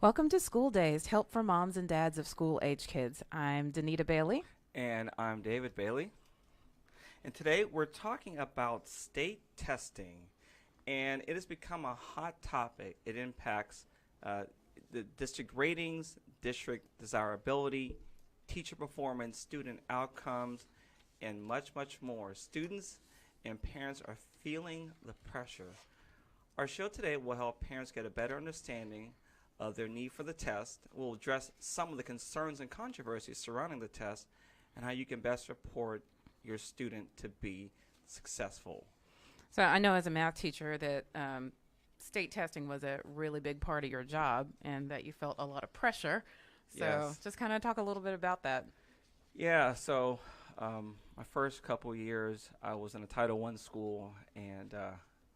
Welcome to School Days, help for moms and dads of school-age kids. I'm Danita Bailey. And I'm David Bailey. And today we're talking about state testing. And it has become a hot topic. It impacts uh, the district ratings, district desirability, teacher performance, student outcomes, and much, much more. Students and parents are feeling the pressure. Our show today will help parents get a better understanding of their need for the test. We'll address some of the concerns and controversies surrounding the test and how you can best support your student to be successful. So I know as a math teacher that state testing was a really big part of your job and that you felt a lot of pressure. So Yes. just kind of talk a little bit about that. Yeah, so my first couple of years, I was in a Title I school, and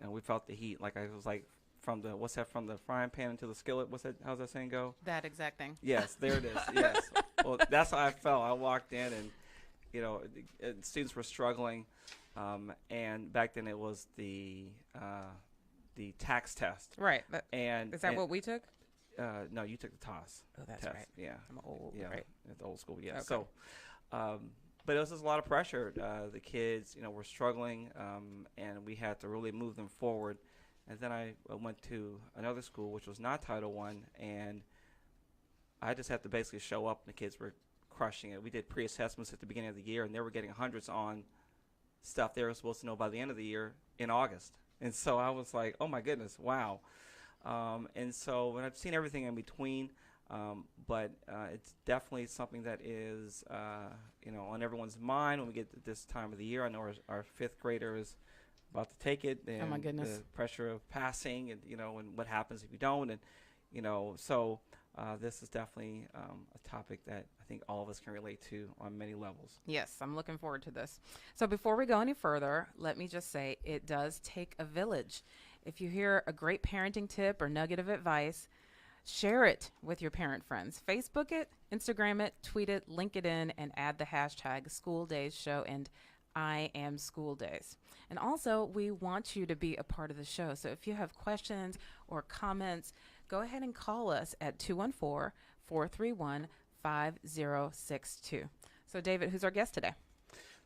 we felt the heat. Like I was like from the from the frying pan into the skillet. How's that saying go? That exact thing. Yes, there it is. Yes. Well, that's how I felt. I walked in, and students were struggling, and back then it was the tax test. Right. And Is that what we took? No, you took the TOS Oh, that's test. right. Yeah. I'm old, Yeah, right? at the old school. Yeah. Okay. So, but it was just a lot of pressure. The kids, were struggling, and we had to really move them forward. And then I went to another school, which was not Title I, and I just had to basically show up, and the kids were crushing it. We did pre-assessments at the beginning of the year, and they were getting hundreds on stuff they were supposed to know by the end of the year in August. And so I was like, oh my goodness, wow. And so when I've seen everything in between, but it's definitely something that is, on everyone's mind when we get to this time of the year. I know our fifth grader is about to take it, and Oh my goodness. the pressure of passing, and and what happens if you don't, and so this is definitely a topic that I think all of us can relate to on many levels. Yes, I'm looking forward to this. So before we go any further, let me just say it does take a village. If you hear a great parenting tip or nugget of advice, share it with your parent friends. Facebook it, Instagram it, tweet it, link it in, and add the hashtag School Days Show and I am School Days. And also, we want you to be a part of the show. So if you have questions or comments, go ahead and call us at 214-431-5062. So David, who's our guest today?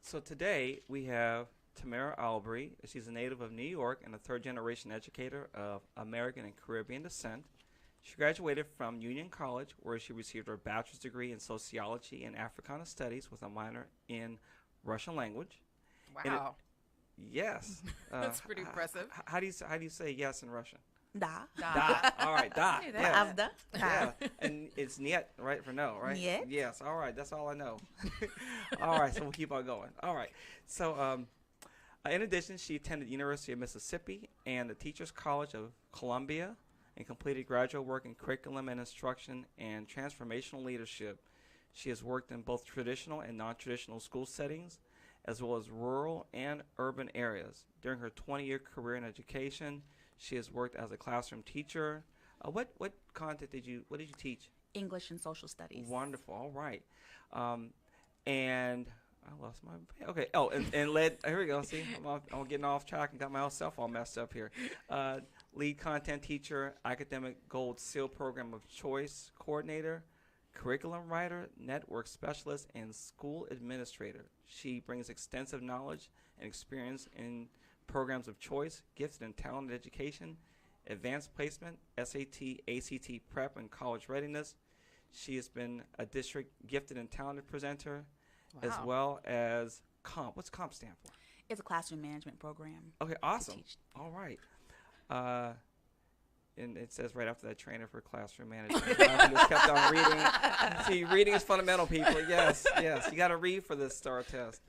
So today we have Tamara Albury. She's a native of New York and a third-generation educator of American and Caribbean descent. She graduated from Union College, where she received her bachelor's degree in sociology and Africana studies with a minor in Russian language. Wow. Yes. That's pretty impressive. How do you say yes in Russian? Da. Da. All right, da. Hey, Yeah. Avda. Yeah. And it's niet, right, for no, right? Niet. Yes. All right. That's all I know. All right. So we'll keep on going. All right. So in addition, she attended University of Mississippi and the Teachers College of Columbia and completed graduate work in curriculum and instruction and transformational leadership. She has worked in both traditional and non-traditional school settings, as well as rural and urban areas. During her 20-year career in education, she has worked as a classroom teacher. What content did you teach? English and social studies. Wonderful. All right. And I lost my okay. Oh, and led. Here we go. See, I'm getting off track and got myself all messed up here. Lead content teacher, academic gold seal program of choice coordinator, curriculum writer, network specialist, and school administrator. She brings extensive knowledge and experience in programs of choice, gifted and talented education, advanced placement, SAT, ACT prep, and college readiness. She has been a district gifted and talented presenter, as Wow. well as COMP. What's COMP stand for? It's a classroom management program. Okay, awesome. teach. All right. And it says right after that, trainer for classroom management. I just kept on reading. See, reading is fundamental, people. Yes. You got to read for this STAR test.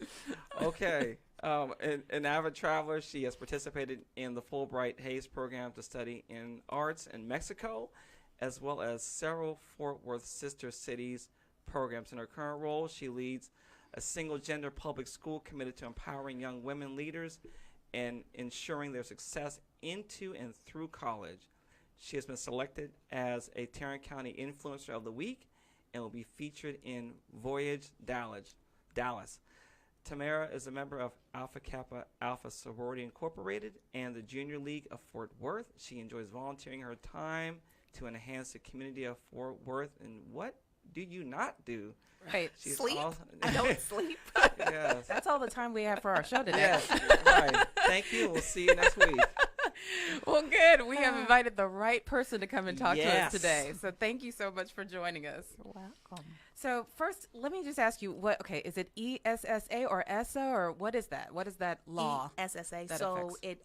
Okay. An avid traveler, she has participated in the Fulbright Hayes program to study in arts in Mexico, as well as several Fort Worth sister cities programs. In her current role, she leads a single-gender public school committed to empowering young women leaders and ensuring their success into and through college. She has been selected as a Tarrant County Influencer of the Week and will be featured in Voyage Dallas. Tamara is a member of Alpha Kappa Alpha Sorority Incorporated and the Junior League of Fort Worth. She enjoys volunteering her time to enhance the community of Fort Worth. And what do you not do? Right. She's Sleep? awesome. I don't sleep. Yes. That's all the time we have for our show today. Yes. Right. Thank you. We'll see you next week. Well, good. We have invited the right person to come and talk to us Yes. today. So thank you so much for joining us. Welcome. So first, let me just ask you, is it ESSA or ESSA, or what is that? What is that law? ESSA. that So affects?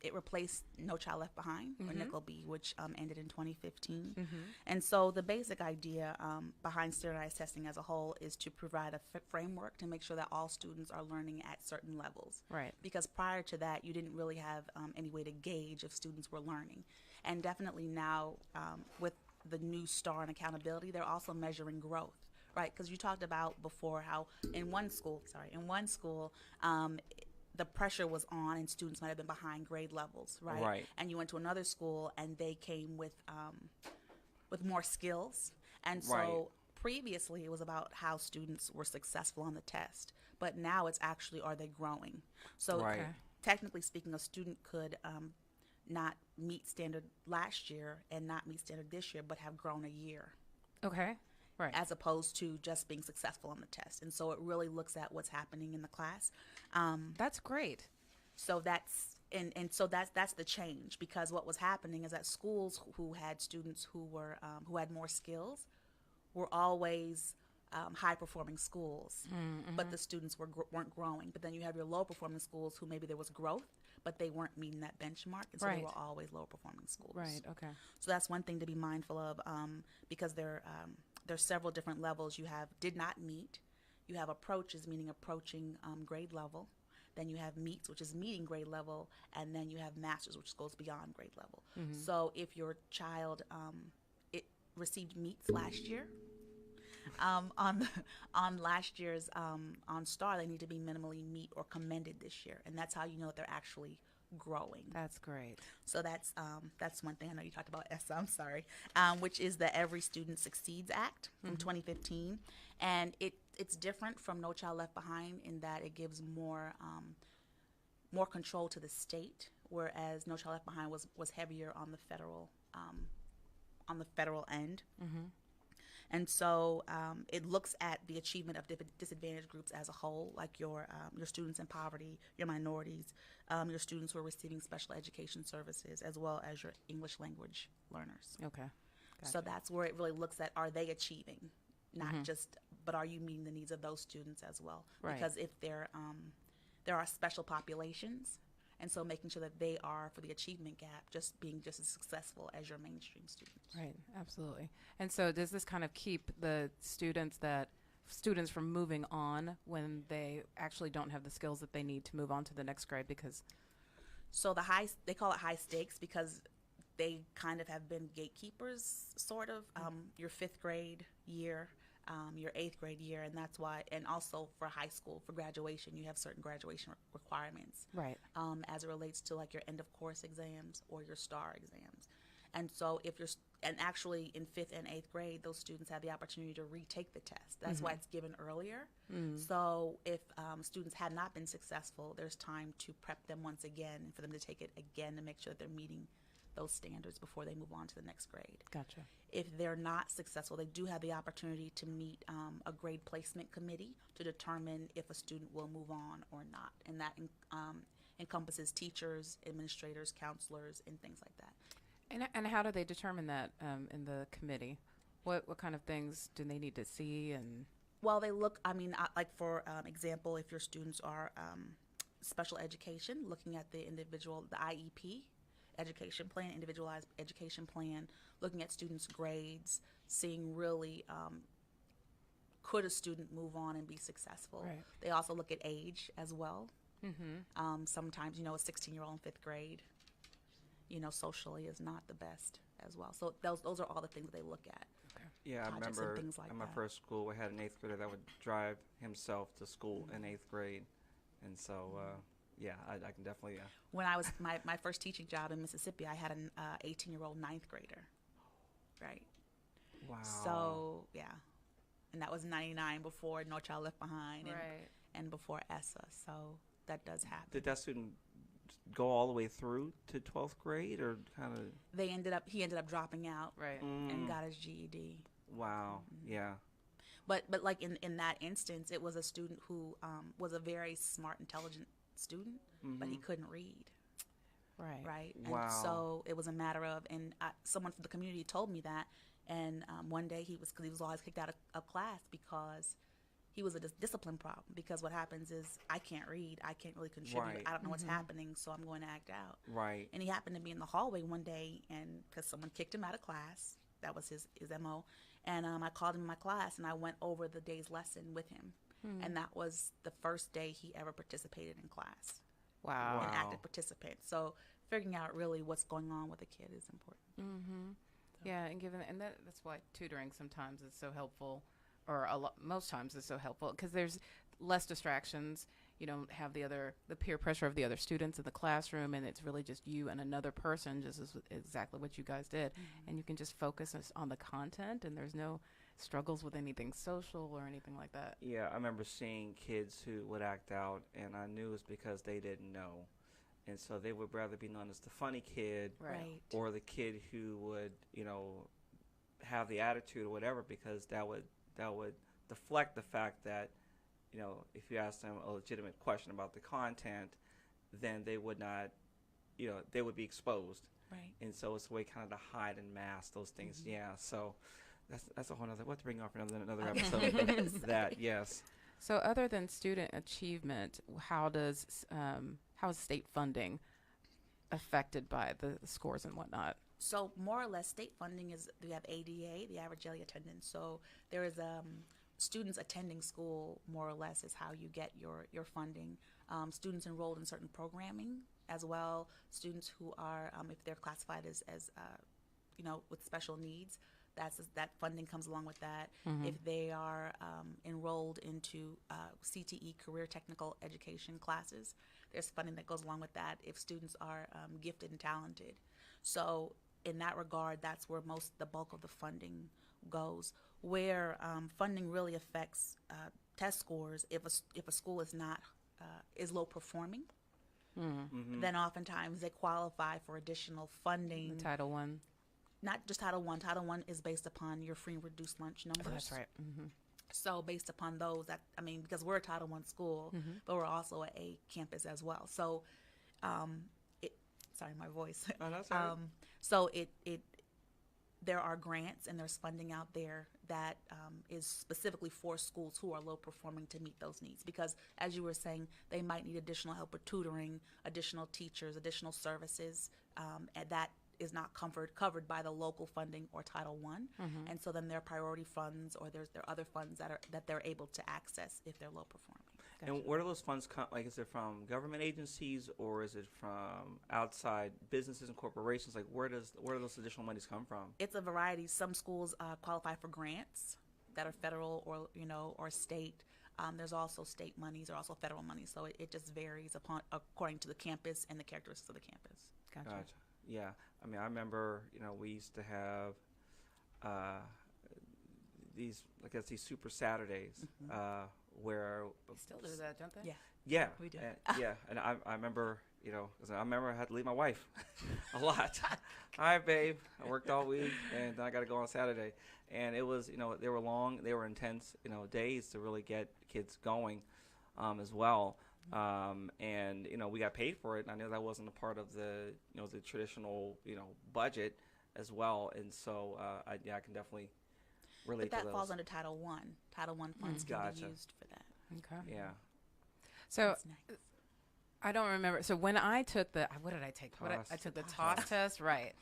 it replaced No Child Left Behind, or NICLB, which ended in 2015. Mm-hmm. And so the basic idea behind standardized testing as a whole is to provide a framework to make sure that all students are learning at certain levels. Right. Because prior to that, you didn't really have any way to gauge if students were learning. And definitely now, with the new STAR and accountability, they're also measuring growth, right? Because you talked about before how in one school, the pressure was on and students might have been behind grade levels, right? Right. And you went to another school and they came with more skills. And so Right. previously it was about how students were successful on the test, but now it's actually, are they growing? So Right. Okay. technically speaking, a student could not meet standard last year and not meet standard this year, but have grown a year, Okay. Right. as opposed to just being successful on the test. And so it really looks at what's happening in the class. That's great. So that's so that's the change, because what was happening is that schools who had students who were who had more skills were always high performing schools, but the students weren't growing. But then you have your low performing schools who maybe there was growth, but they weren't meeting that benchmark, and so they Right. were always low performing schools. Right. Okay. So that's one thing to be mindful of, because there's several different levels. You have did not meet, you have approaches, meaning approaching grade level. Then you have meets, which is meeting grade level, and then you have masters, which goes beyond grade level. So if your child it received meets last year, on last year's on STAR, they need to be minimally meet or commended this year, and that's how you know that they're actually growing. That's great. So that's one thing. I know you talked about ESSA, I'm sorry, which is the Every Student Succeeds Act from 2015, and it's different from No Child Left Behind in that it gives more control to the state, whereas No Child Left Behind was heavier on the federal end. And so it looks at the achievement of disadvantaged groups as a whole, like your students in poverty, your minorities, your students who are receiving special education services, as well as your English language learners. Okay. So that's where it really looks at, are they achieving? Not just, but are you meeting the needs of those students as well? Right. Because if there are special populations, and so making sure that they are, for the achievement gap, being just as successful as your mainstream students. Right. Absolutely. And so does this kind of keep the students from moving on when they actually don't have the skills that they need to move on to the next grade? Because So they call it high stakes because they kind of have been gatekeepers, sort of. Your fifth grade year, your eighth grade year, and that's why. And also for high school, for graduation, you have certain graduation requirements. right. As it relates to like your end of course exams or your STAR exams. And so and actually in fifth and eighth grade, those students have the opportunity to retake the test. That's why it's given earlier. So if students have not been successful, there's time to prep them once again and for them to take it again to make sure that they're meeting those standards before they move on to the next grade. Gotcha. If they're not successful, they do have the opportunity to meet a grade placement committee to determine if a student will move on or not. And that encompasses teachers, administrators, counselors, and things like that. And how do they determine that in the committee? What kind of things do they need to see? And Well, they look, like for example, if your students are special education, looking at the IEP, education plan, individualized education plan, looking at students' grades, seeing really could a student move on and be successful. Right. They also look at age as well. mm-hmm. Sometimes, a 16-year-old in fifth grade, socially is not the best as well. So those are all the things they look at. Yeah, I projects and remember things like at my that. first school, we had an eighth grader that would drive himself to school in eighth grade. And so, yeah, I can definitely. When I was my first teaching job in Mississippi, I had an 18-year-old ninth grader. Right. Wow. So, yeah. And that was 99 before No Child Left Behind Right. and before ESSA. So that does happen. Did that student go all the way through to 12th grade, or kind of? He ended up dropping out Right. and got his GED. Wow. Yeah. But like in that instance, it was a student who was a very smart, intelligent student, but he couldn't read. Right. Right. Wow. And so it was a matter of, and someone from the community told me that. And one day because he was always kicked out of class because he was a discipline problem. Because what happens is I can't read, I can't really contribute, Right. I don't know what's happening, so I'm going to act out. Right. And he happened to be in the hallway one day, and because someone kicked him out of class, that was his MO. And I called him in my class, and I went over the day's lesson with him. And that was the first day he ever participated in class, Wow. an Wow. active participant. So figuring out really what's going on with a kid is important. Yeah, and that's why tutoring sometimes is so helpful, or most times is so helpful, because there's less distractions. You don't have the peer pressure of the other students in the classroom, and it's really just you and another person, just as exactly what you guys did, and you can just focus on the content, and there's no struggles with anything social or anything like that. Yeah, I remember seeing kids who would act out, and I knew it was because they didn't know. And so they would rather be known as the funny kid Right. or the kid who would, have the attitude or whatever, because that would deflect the fact that, if you ask them a legitimate question about the content, then they would not, they would be exposed. Right. And so it's a way kind of to hide and mask those things. Yeah, so that's a whole other, what to bring up for another episode of that, yes. So other than student achievement, how is state funding affected by the scores and whatnot? So more or less, state funding is, we have ADA, the average daily attendance. So there is students attending school, more or less, is how you get your funding. Students enrolled in certain programming as well. Students who are, if they're classified as with special needs, that funding comes along with that. If they are enrolled into CTE, career technical education classes, there's funding that goes along with that. If students are gifted and talented, so in that regard, that's where the bulk of the funding goes. Where funding really affects test scores, if a school is not is low performing, then oftentimes they qualify for additional funding. Title One. Not just Title I. Title I is based upon your free and reduced lunch numbers. Oh, that's right. So based upon those, because we're a Title I school, but we're also a campus as well. So, sorry, my voice. Oh, that's all right. So there are grants and there's funding out there that is specifically for schools who are low performing to meet those needs. Because as you were saying, they might need additional help with tutoring, additional teachers, additional services, and that is not covered by the local funding or Title I. And so then there are priority funds, or there are other funds that they're able to access if they're low performing. Gotcha. And where do those funds come? Like, is it from government agencies, or is it from outside businesses and corporations? Like, where do those additional monies come from? It's a variety. Some schools qualify for grants that are federal or state. There's also state monies, or also federal money. So it just varies according to the campus and the characteristics of the campus. Gotcha. Yeah. I mean, I remember, we used to have these Super Saturdays where They still do that, don't they? Yeah. yeah, We do. yeah, and I remember, 'cause I remember I had to leave my wife a lot. Hi, babe. I worked all week, and then I got to go on Saturday. And it was, they were long, they were intense, days to really get kids going, as well. And we got paid for it. And I know that wasn't a part of the the traditional budget as well. And so I can definitely relate But to that those. falls under Title I. Title I funds can Gotcha. be used for that. Okay. Yeah. So That's nice. I don't remember. So when I took what did I take? TOS. I took the TOS. TOS test, right?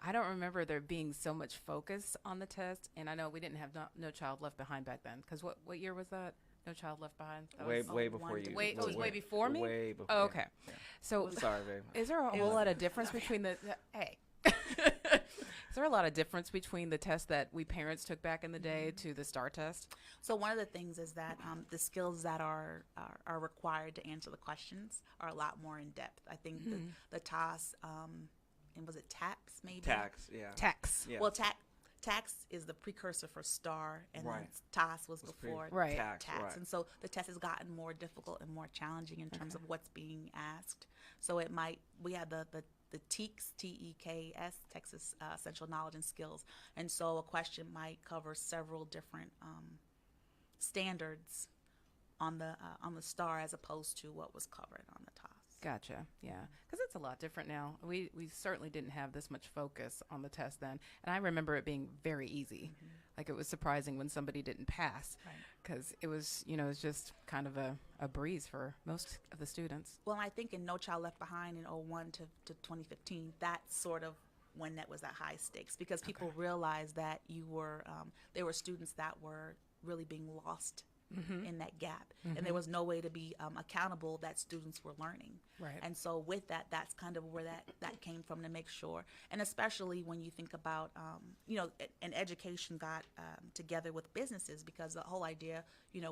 I don't remember there being so much focus on the test, and I know we didn't have No Child Left Behind back then. Because what year was that? No Child Left Behind. That Way was, way Oh, before one you. to- Wait, it was way before me? Way before. Oh, yeah, okay. yeah. So Sorry, babe. is there a It whole was- lot of difference between hey? Is there a lot of difference between the test that we parents took back in the day to the STAR test? So one of the things is that the skills that are required to answer the questions are a lot more in depth. I think the TOS, and was it TAPS maybe? Tax. Yeah. Tax. Yeah. Well, TAX is the precursor for STAR, and then Right. TAS was Was before Right. tax, TAX. right. And so the test has gotten more difficult and more challenging in terms of what's being asked. So it might, we have the TEKS, TEKS, Texas Essential Knowledge and Skills. And so a question might cover several different standards on the STAR as opposed to what was covered on the TAS. Gotcha. Yeah, because it's a lot different now. We certainly didn't have this much focus on the test then, and I remember it being very easy. Like it was surprising when somebody didn't pass, Right. because it was it's just kind of a breeze for most of the students. Well, I think in No Child Left Behind in '01 to 2015, that's sort of when that was at high stakes, because people realized that there were students that were really being lost in that gap, and there was no way to be accountable that students were learning. Right. And so with that, that's kind of where that came from, to make sure. And especially when you think about, and education got together with businesses, because the whole idea,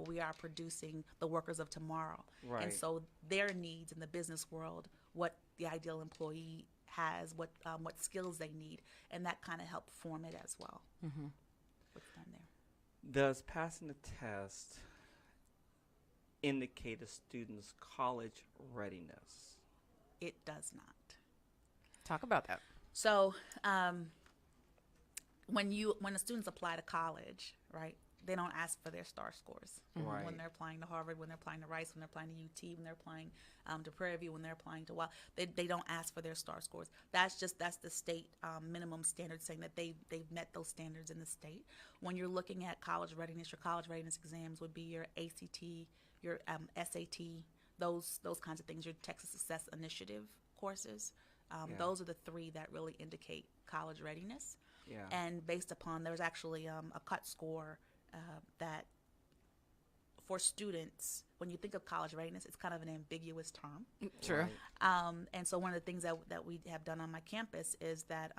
we are producing the workers of tomorrow. Right. And so their needs in the business world, what the ideal employee has, what skills they need, and that kind of helped form it as well. What's done there. Does passing the test indicate a student's college readiness? It does not. Talk about that. So when the students apply to college, right, they don't ask for their STAR scores. Right. When they're applying to Harvard, when they're applying to Rice, when they're applying to UT, when they're applying to Prairie View, when they're applying to Wild, they don't ask for their STAR scores. That's the state minimum standard, saying that they've met those standards in the state. When you're looking at college readiness, your college readiness exams would be your ACT, your SAT, those kinds of things, your Texas Success Initiative courses. Yeah. Those are the three that really indicate college readiness. Yeah. And based upon, there's actually a cut score that for students, when you think of college readiness, it's kind of an ambiguous term. True. Right. And so one of the things that we have done on my campus is that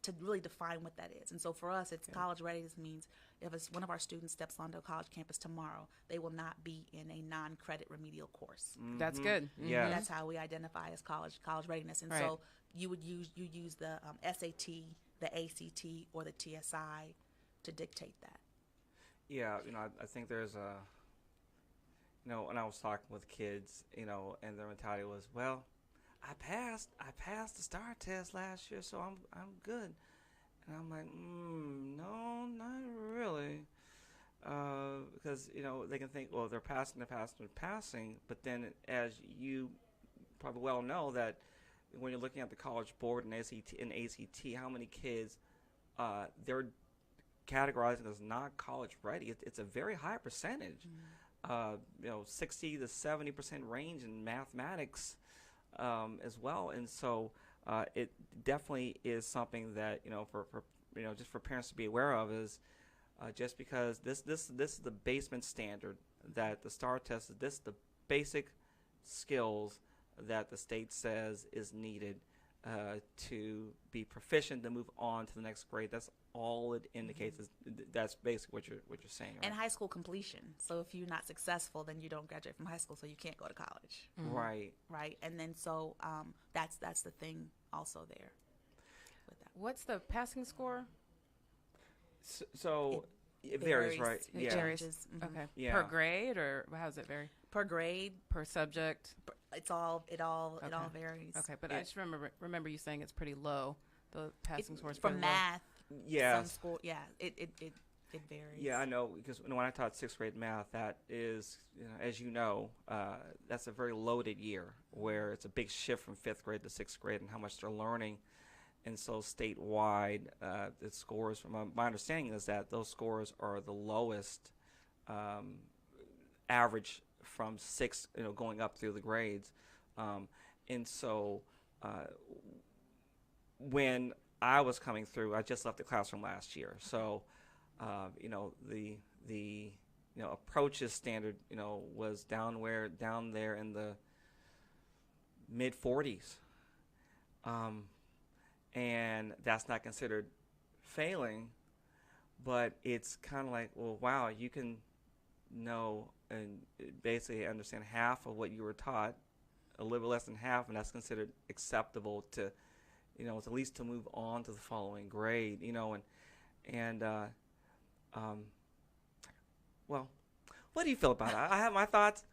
to really define what that is. And so for us, it's college readiness means if one of our students steps onto a college campus tomorrow, they will not be in a non-credit remedial course. That's good. Yeah. That's how we identify as college readiness. And Right. so you use the SAT, the ACT, or the TSI to dictate that. Yeah, I think there's when I was talking with kids, and their mentality was, well, I passed the STAR test last year, so I'm good. And I'm like, no, not really. Because, they can think, well, they're passing, but then as you probably well know that when you're looking at the College Board and ACT, how many kids they're categorizing as not college ready. It's a very high percentage. 60 to 70% range in mathematics as well. And so it definitely is something that for just for parents to be aware of, is just because this is the basement standard, that the STAR test is the basic skills that the state says is needed to be proficient to move on to the next grade. That's all it indicates. That's basically what you're saying, right? And high school completion. So if you're not successful, then you don't graduate from high school, so you can't go to college. Right. Right. And then so that's the thing also there with that. What's the passing score? So it varies, right? It Yeah. varies. Mhm. Okay. Yeah. Per grade, or how does it vary? Per grade, Per subject? it all Okay. varies. Okay, but I just remember you saying it's pretty low. The passing score is For pretty low. math, Yeah. some school, it varies. Yeah, I know, because when I taught sixth grade math, that is, as you know, that's a very loaded year, where it's a big shift from fifth grade to sixth grade and how much they're learning. And so statewide, the scores, from my understanding, is that those scores are the lowest average from sixth, going up through the grades. And so when I was coming through, I just left the classroom last year. So, the approaches standard, was down there in the mid 40s. And that's not considered failing, but it's kind of like, well, wow, you can know and basically understand half of what you were taught, a little less than half, and that's considered acceptable to, at least to move on to the following grade, And um, well, what do you feel about it? I have my thoughts.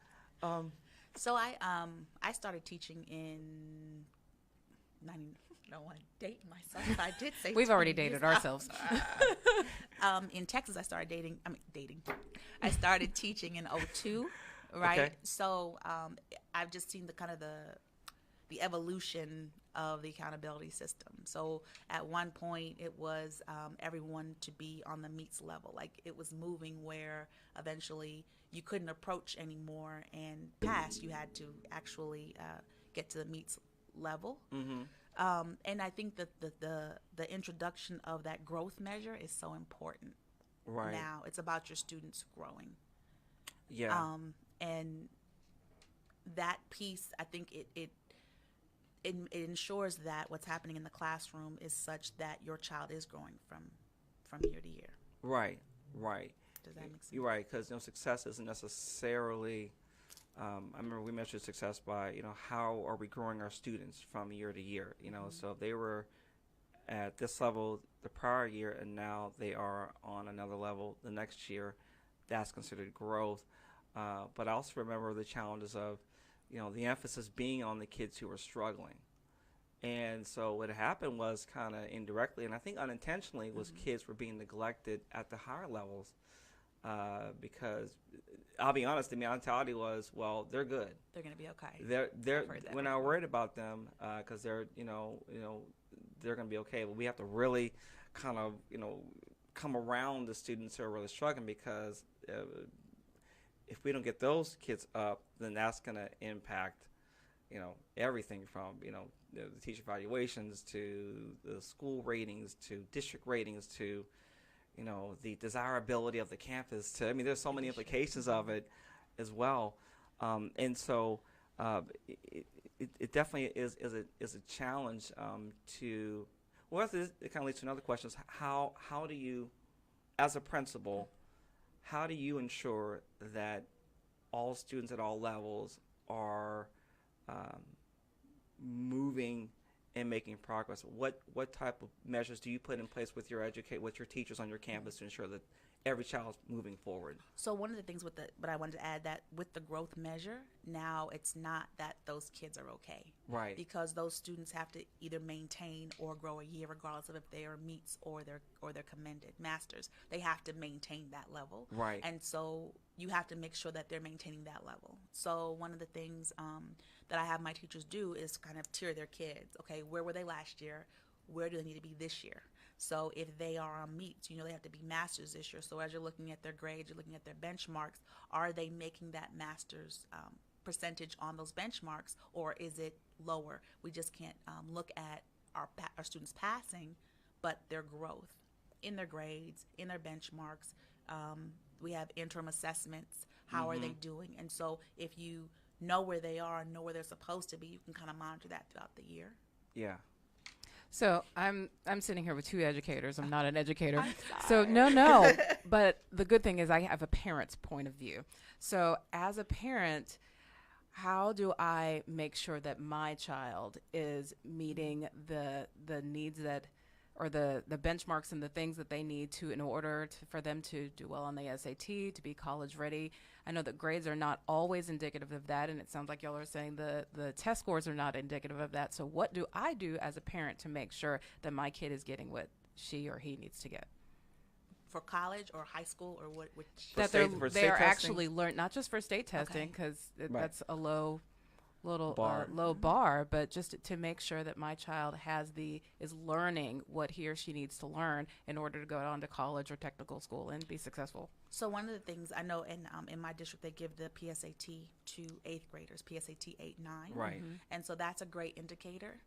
Um, So I started teaching in 90. I don't want to date myself. I did say We've already 20 years. dated ourselves. In Texas, I started dating. I mean, dating. I started teaching in '02, right? Okay. So I've just seen the kind of the evolution of the accountability system. So at one point, it was everyone to be on the meets level. Like it was moving where eventually you couldn't approach anymore and pass. You had to actually get to the meets level. mm-hmm. And I think that the introduction of that growth measure is so important. Right. Now it's about your students growing. Yeah. And that piece, I think it ensures that what's happening in the classroom is such that your child is growing from year to year. Right. Right. Does that make sense? You're right, because success isn't necessarily. I remember we measured success by how are we growing our students from year to year. So if they were at this level the prior year and now they are on another level the next year, that's considered growth. But I also remember the challenges of the emphasis being on the kids who were struggling. And so what happened was kind of indirectly, and I think unintentionally, was kids were being neglected at the higher levels because I'll be honest, the mentality was, well, they're good. They're going to be okay. We're not worried about them because they're they're going to be okay. But we have to really kind of come around the students who are really struggling because if we don't get those kids up, then that's going to impact everything from the teacher evaluations to the school ratings to district ratings to the desirability of the campus. There's so many implications of it as well, and so it definitely is a challenge to. Well, it kind of leads to another question: is how do you, as a principal, how do you ensure that all students at all levels are moving and making progress? What type of measures do you put in place with your teachers on your campus to ensure that every child is moving forward? So one of the things but I wanted to add that with the growth measure, now it's not that those kids are okay. Right. Because those students have to either maintain or grow a year, regardless of if they are meets or they're commended masters. They have to maintain that level. Right. And so you have to make sure that they're maintaining that level. So one of the things that I have my teachers do is kind of tier their kids. Okay, where were they last year? Where do they need to be this year? So if they are on meets, they have to be masters this year. So as you're looking at their grades, you're looking at their benchmarks. Are they making that master's percentage on those benchmarks, or is it lower? We just can't look at our students passing, but their growth in their grades, in their benchmarks. We have interim assessments. How are they doing? And so if you know where they are and know where they're supposed to be, you can kind of monitor that throughout the year. Yeah. So I'm sitting here with two educators. I'm not an educator. I'm So sorry. no. But the good thing is I have a parent's point of view. So as a parent, how do I make sure that my child is meeting the needs that or the benchmarks and the things that they need to in order for them to do well on the SAT, to be college ready? I know that grades are not always indicative of that, and it sounds like y'all are saying the test scores are not indicative of that. So what do I do as a parent to make sure that my kid is getting what she or he needs to get? For college or high school or what? Which That for they state are testing? actually learn not just for state testing, because Right. that's a low Bar. bar, but just to make sure that my child is learning what he or she needs to learn in order to go on to college or technical school and be successful. So one of the things I know in my district, they give the PSAT to eighth graders, PSAT 8, 9. Right. And so that's a great indicator.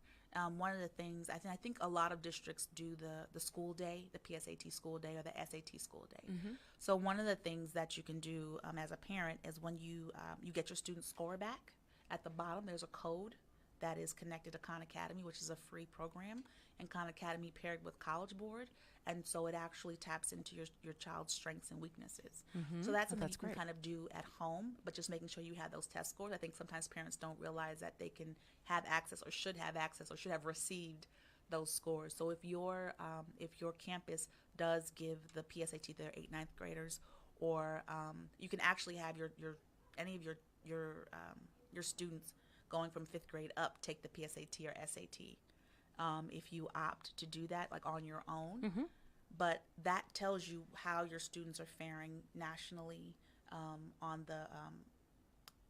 One of the things, I think a lot of districts do the school day, the PSAT school day or the SAT school day. So one of the things that you can do as a parent is when you get your student score back, at the bottom there's a code that is connected to Khan Academy, which is a free program, and Khan Academy paired with College Board. And so it actually taps into your child's strengths and weaknesses. So that's something that's you can great. kind of do at home, but just making sure you have those test scores. I think sometimes parents don't realize that they can have access or should have received those scores. So if your campus does give the PSAT to their 8th, ninth graders, or you can actually have any of your students going from 5th grade up take the PSAT or SAT, if you opt to do that, like on your own. Mm-hmm. But that tells you how your students are faring nationally, on the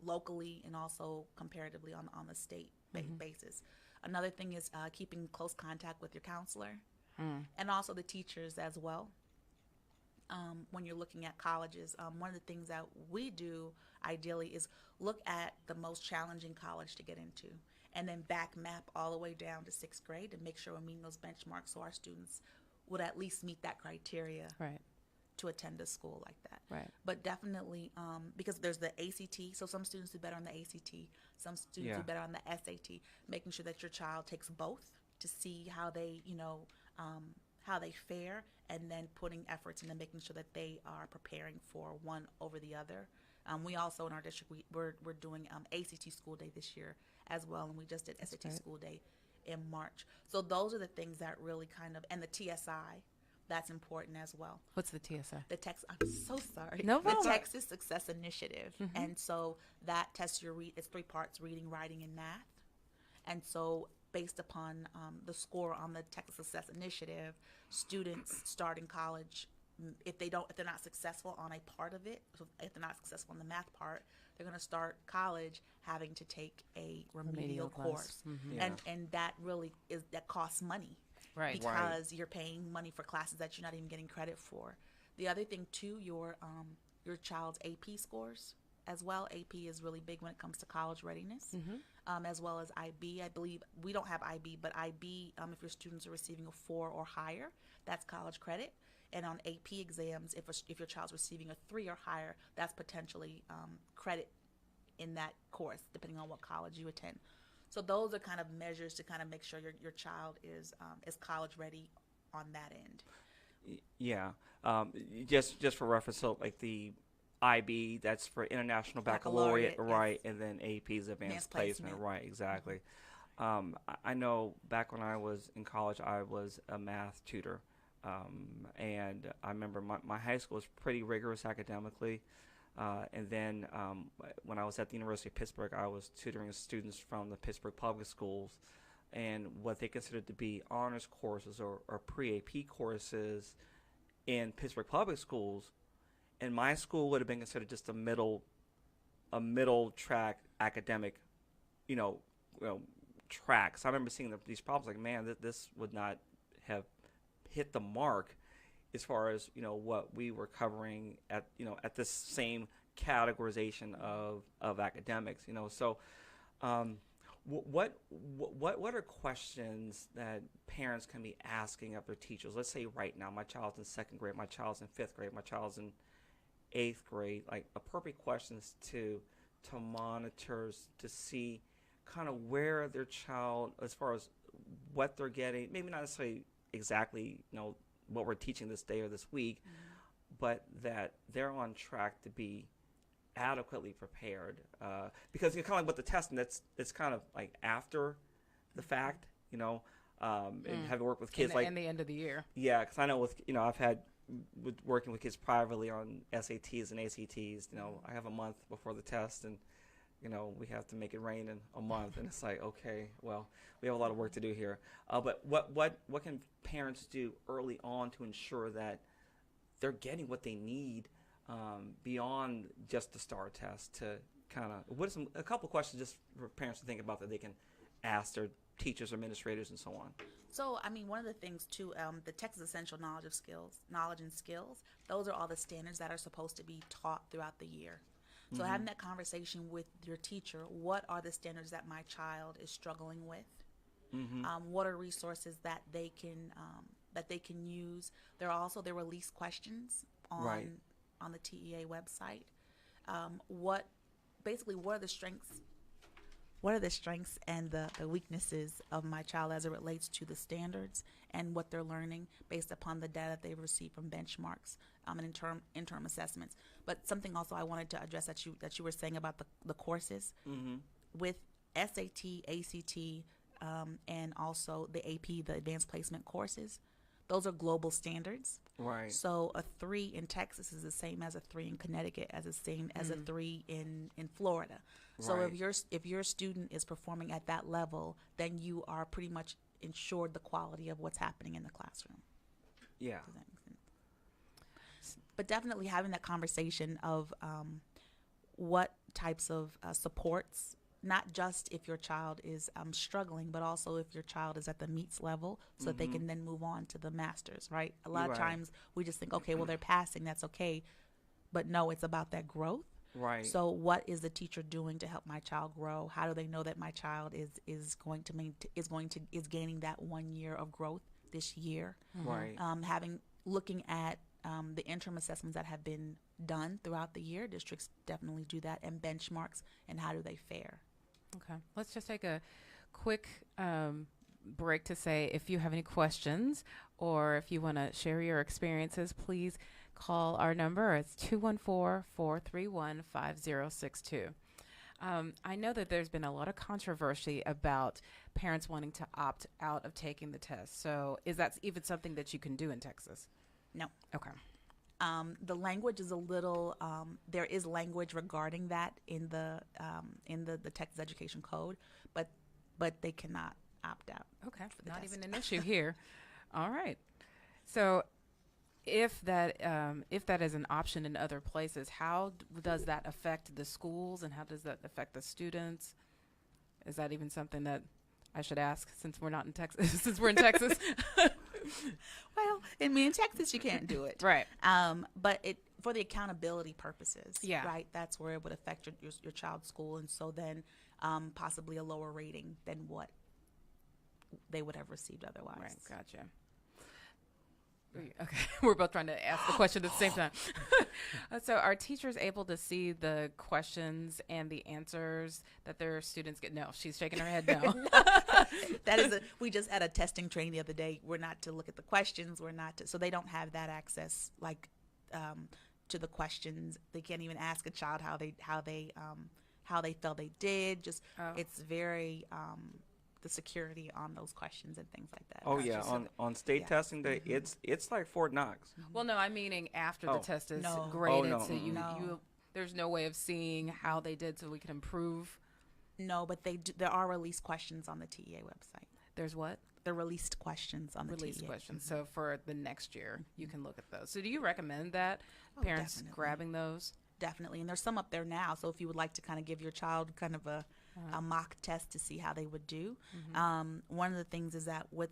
locally, and also comparatively on the state basis. Another thing is keeping close contact with your counselor and also the teachers as well. When you're looking at colleges, one of the things that we do ideally is look at the most challenging college to get into, and then back map all the way down to 6th grade to make sure we're meeting those benchmarks, so our students would at least meet that criteria Right. to attend a school like that. Right. But definitely, because there's the ACT, so some students do better on the ACT, some students do better on the SAT. Making sure that your child takes both to see how they, how they fare, and then putting efforts into making sure that they are preparing for one over the other. We also in our district we're doing ACT school day this year as well, and we just did SAT great. school day in March. So those are the things that really kind of, and the TSI, that's important as well. What's the TSI? I'm so sorry. No The problem. Texas Success Initiative. And so that tests your it's 3 parts: reading, writing, and math. And so based upon the score on the Texas Success Initiative, students starting college, if they're not successful on a part of it, so if they're not successful in the math part, they're going to start college having to take a remedial class. course. Yeah. And that really that costs money. Right. Because you're paying money for classes that you're not even getting credit for. The other thing too, your child's AP scores as well. AP is really big when it comes to college readiness, as well as IB. I believe we don't have IB, but IB, if your students are receiving a 4 or higher, that's college credit. And on AP exams, if your child's receiving a 3 or higher, that's potentially credit in that course, depending on what college you attend. So those are kind of measures to kind of make sure your child is college ready on that end. Yeah. Just for reference, so like the IB, that's for International Baccalaureate, right, yes. and then AP is Advanced Advanced Placement, Placement. right, exactly. I know back when I was in college, I was a math tutor, and I remember my high school was pretty rigorous academically. And then when I was at the University of Pittsburgh, I was tutoring students from the Pittsburgh public schools, and what they considered to be honors courses or pre-AP courses in Pittsburgh public schools. And my school would have been considered just a middle track academic, track. So I remember seeing these problems like, man, this would not have hit the mark as far as what we were covering at this same categorization of academics. So what are questions that parents can be asking of their teachers? Let's say right now my child's in 2nd grade, my child's in 5th grade, my child's in 8th grade, like appropriate questions to monitors to see kind of where their child, as far as what they're getting, maybe not necessarily exactly what we're teaching this day or this week, but that they're on track to be adequately prepared. Because kind of like with the testing, it's kind of like after the fact, and having worked with kids in the end of the year. Yeah, because I know I've had working with kids privately on SATs and ACTs. I have a month before the test, and we have to make it rain in a month, and it's like, okay, well, we have a lot of work to do here. But what can parents do early on to ensure that they're getting what they need beyond just the STAR test? To kind of a couple of questions just for parents to think about that they can ask their teachers, administrators, and so on. So, one of the things too, the Texas Essential Knowledge and Skills, those are all the standards that are supposed to be taught throughout the year. So having that conversation with your teacher, what are the standards that my child is struggling with? What are resources that they can use? There are also the release questions on the TEA website. What are the strengths? What are the strengths and the weaknesses of my child as it relates to the standards and what they're learning based upon the data they've received from benchmarks and interim assessments? But something also I wanted to address that you were saying about the courses with SAT, ACT, and also the AP, the advanced placement courses. Those are global standards. Right. So a 3 in Texas is the same as a 3 in Connecticut, as the same as a 3 in Florida. So Right. if your student is performing at that level, then you are pretty much ensured the quality of what's happening in the classroom. Yeah. Does that make sense? But definitely having that conversation of what types of supports, not just if your child is struggling, but also if your child is at the meets level, so that they can then move on to the masters, right? A lot of Right. times we just think, okay, well, they're passing, that's okay. But no, it's about that growth. Right. So what is the teacher doing to help my child grow? How do they know that my child is gaining that 1 year of growth this year? Right. Looking at the interim assessments that have been done throughout the year. Districts definitely do that, and benchmarks, and how do they fare. Okay. Let's just take a quick break to say if you have any questions or if you want to share your experiences, please call our number. It's 214-431-5062. I know that there's been a lot of controversy about parents wanting to opt out of taking the test. So is that even something that you can do in Texas? No. Okay. The language is a little. There is language regarding that in the Texas Education Code, but they cannot opt out. Okay. For the Not test. even an issue here. All right. So if that is an option in other places, how does that affect the schools and how does that affect the students? Is that even something that I should ask since we're not in Texas? Since we're in Texas. Well, in Texas you can't do it, Right. but it for the accountability purposes, Yeah. right? That's where it would affect your child's school, and so then possibly a lower rating than what they would have received otherwise. Right. Gotcha. Okay. We're both trying to ask the question at the same time. So are teachers able to see the questions and the answers that their students get? No, she's shaking her head no. We just had a testing training the other day. We're not to look at the questions. So they don't have that access, like to the questions. They can't even ask a child how they felt they did. Just It's very the security on those questions and things like that. Oh Not yeah, just- on state yeah. testing day, it's like Fort Knox. Well, no, I'm meaning after the Oh. test is No. graded. Oh, no. So No. you there's no way of seeing how they did so we can improve. No, but there are released questions on the TEA website. There's what? The released questions on the Release TEA. questions. So for the next year, you can look at those. So do you recommend that Oh, parents definitely. grabbing those? Definitely, and there's some up there now. So if you would like to kind of give your child kind of a mock test to see how they would do, one of the things is that with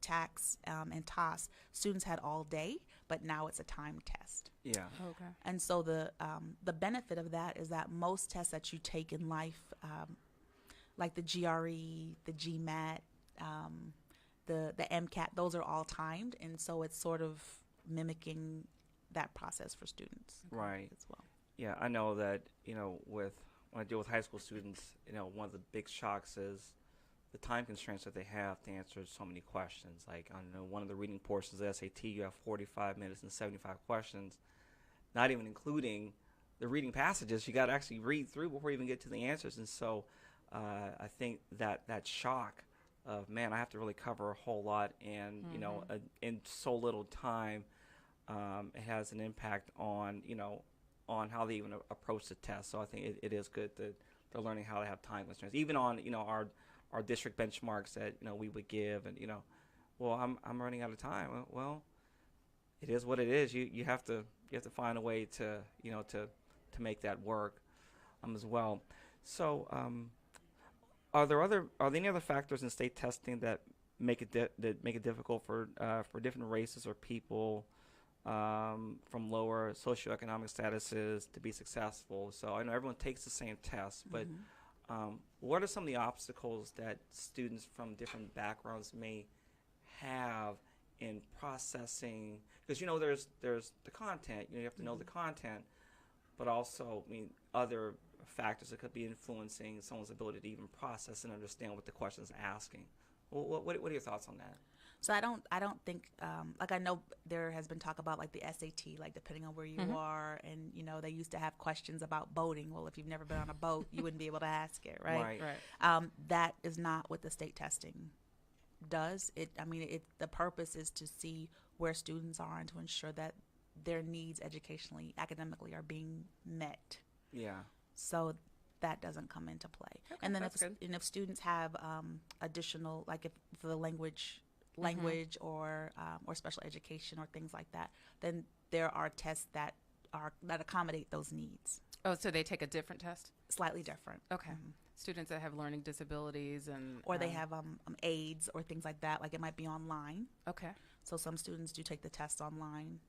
TAX and TOS, students had all day, but now it's a time test. Yeah. Okay. And so the benefit of that is that most tests that you take in life, like the GRE, the GMAT, the MCAT, those are all timed, and so it's sort of mimicking that process for students Right. as well. Yeah, I know that, when I deal with high school students, one of the big shocks is the time constraints that they have to answer so many questions. Like, I know one of the reading portions of the SAT, you have 45 minutes and 75 questions, not even including the reading passages you got to actually read through before you even get to the answers. And so I think that shock of, man, I have to really cover a whole lot and, in so little time, it has an impact on, on how they even approach the test. So I think it is good that they're learning how to have time constraints, even on, our district benchmarks that, we would give and, well, I'm running out of time. Well, it is what it is. You have to find a way to, to make that work, as well. So, are there any other factors in state testing that make it difficult for different races or people from lower socioeconomic statuses to be successful? So I know everyone takes the same test, but what are some of the obstacles that students from different backgrounds may have in processing? Because there's the content. You have to know the content, but also other factors that could be influencing someone's ability to even process and understand what the question is asking. What are your thoughts on that? So I don't think like, I know there has been talk about like the SAT, like depending on where you are, and they used to have questions about boating. Well, if you've never been on a boat, you wouldn't be able to ask it, right? Right. That is not what the state testing does. The purpose is to see where students are and to ensure that their needs educationally, academically are being met. Yeah. So that doesn't come into play. Okay, And then that's good. if students have additional, like if the language or special education or things like that, then there are tests that accommodate those needs. Oh, so they take a different test? Slightly different. Okay. Students that have learning disabilities and Or they have aids or things like that. Like it might be online. Okay. So some students do take the test online.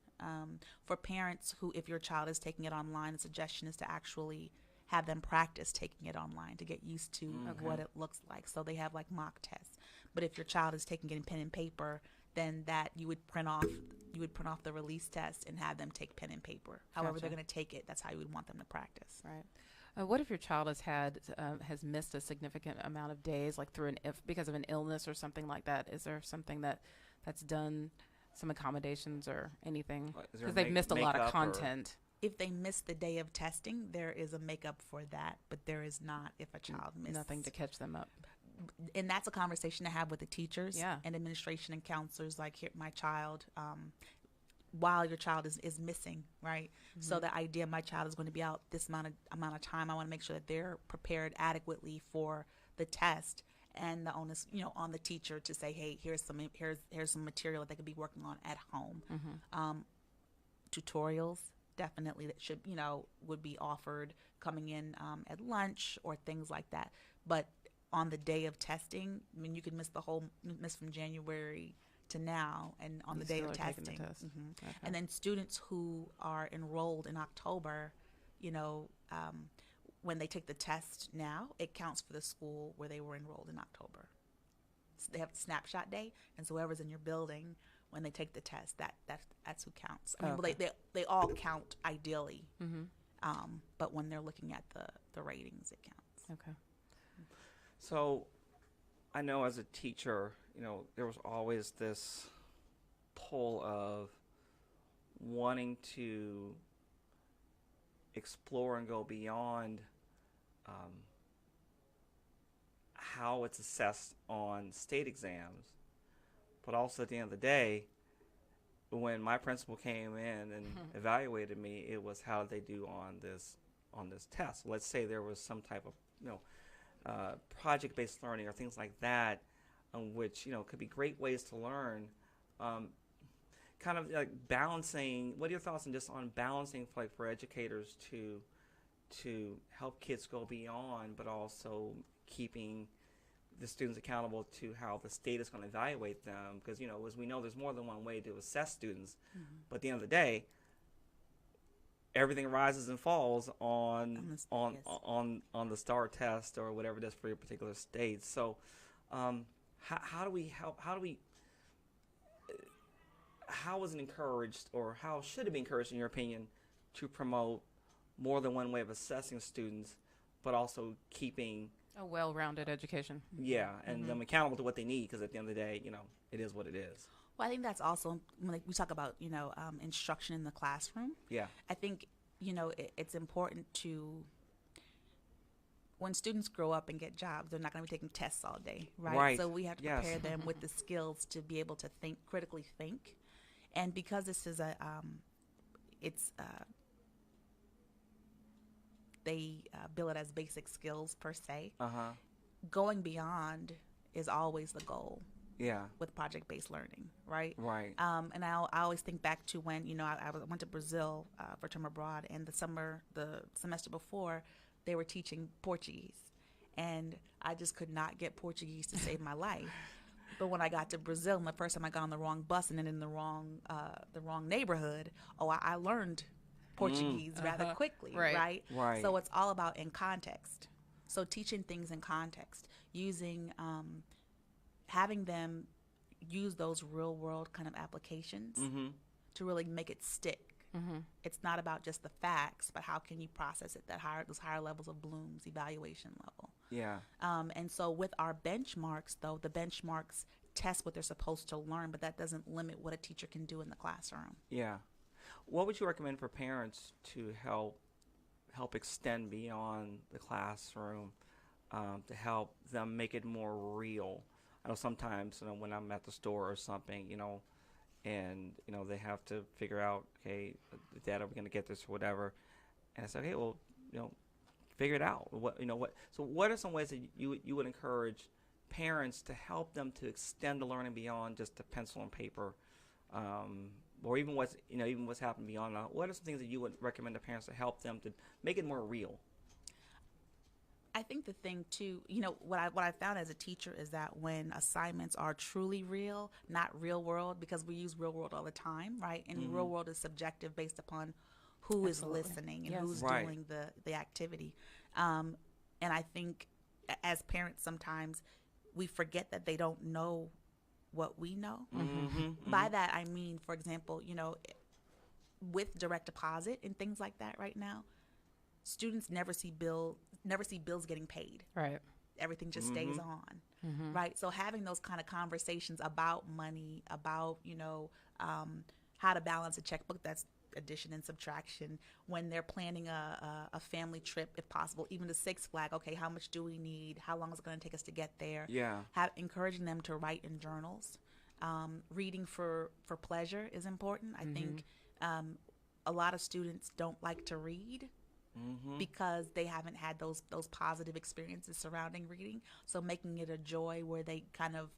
For parents who, if your child is taking it online, the suggestion is to actually have them practice taking it online to get used to what it looks like. So they have like mock tests. But if your child is taking it in pen and paper, then that you would print off the release test and have them take pen and paper. However Gotcha. they're going to take it, that's how you would want them to practice. Right. What if your child has missed a significant amount of days, like because of an illness or something like that? Is there something that's done, some accommodations or anything? Is there Because they've missed a lot of makeup or- content. If they miss the day of testing, there is a makeup for that, but there is not if a child misses. Nothing to catch them up. And that's a conversation to have with the teachers Yeah. and administration and counselors. Like, here, my child, while your child is missing, right? So the idea my child is going to be out this amount of time, I want to make sure that they're prepared adequately for the test. And the onus, on the teacher to say, hey, here's some material that they could be working on at home. Tutorials definitely that should would be offered coming in at lunch or things like that. But on the day of testing, I mean, you could miss from January to now, and on You the day still of are taking the testing. test. Okay. And then students who are enrolled in October, when they take the test now, it counts for the school where they were enrolled in October. So they have snapshot day, and so whoever's in your building when they take the test, that's who counts. I mean, Okay. they all count ideally, Mm-hmm. but when they're looking at the ratings, it counts. Okay. So, I know as a teacher, there was always this pull of wanting to explore and go beyond how it's assessed on state exams, but also at the end of the day, when my principal came in and evaluated me, it was how did they do on this test. Let's say there was some type of project-based learning or things like that, which could be great ways to learn. Kind of like balancing. What are your thoughts on balancing, like, for educators to help kids go beyond, but also keeping the students accountable to how the state is going to evaluate them? Because as we know, there's more than one way to assess students. But at the end of the day, everything rises and falls on the STAR test or whatever it is for your particular state. So, how do we help? How is it encouraged, or how should it be encouraged, in your opinion, to promote more than one way of assessing students, but also keeping A well-rounded education. and them accountable to what they need? Because at the end of the day, it is what it is. Well, I think that's also when we talk about instruction in the classroom. Yeah. I think it's important to, when students grow up and get jobs, they're not going to be taking tests all day, right? Right. So we have to Yes. prepare them with the skills to be able to critically think, and because this is they bill it as basic skills per se. Going beyond is always the goal Yeah. with project-based learning, right? Right. And I always think back to when I went to Brazil for term abroad, and the semester before, they were teaching Portuguese, and I just could not get Portuguese to save my life. But when I got to Brazil, and the first time I got on the wrong bus and then in the wrong neighborhood, I learned Portuguese rather quickly, Right. Right. So it's all about in context. So teaching things in context, using having them use those real world kind of applications to really make it stick. It's not about just the facts, but how can you process it, those higher levels of Bloom's evaluation level. Yeah. And so with our benchmarks, though, the benchmarks test what they're supposed to learn, but that doesn't limit what a teacher can do in the classroom. Yeah. What would you recommend for parents to help extend beyond the classroom, to help them make it more real? I know sometimes when I'm at the store or something, and they have to figure out, okay, Dad, are we going to get this or whatever? And I said, okay, well, figure it out. What? So, what are some ways that you would encourage parents to help them to extend the learning beyond just the pencil and paper, or even what's happened beyond that? What are some things that you would recommend to parents to help them to make it more real? I think the thing too, what I found as a teacher is that when assignments are truly real, not real world, because we use real world all the time, right? And real world is subjective based upon who Absolutely. is listening and Yes. who's Right. doing the activity. And I think as parents sometimes we forget that they don't know what we know. By that I mean, for example, with direct deposit and things like that right now, students never see bills getting paid. Right. Everything just stays on, right? So having those kind of conversations about money, about how to balance a checkbook, that's addition and subtraction. When they're planning a family trip, if possible, even to Six Flag, okay, how much do we need? How long is it going to take us to get there? Yeah. Encouraging them to write in journals. Reading for pleasure is important. I think a lot of students don't like to read because they haven't had those positive experiences surrounding reading. So making it a joy where they kind of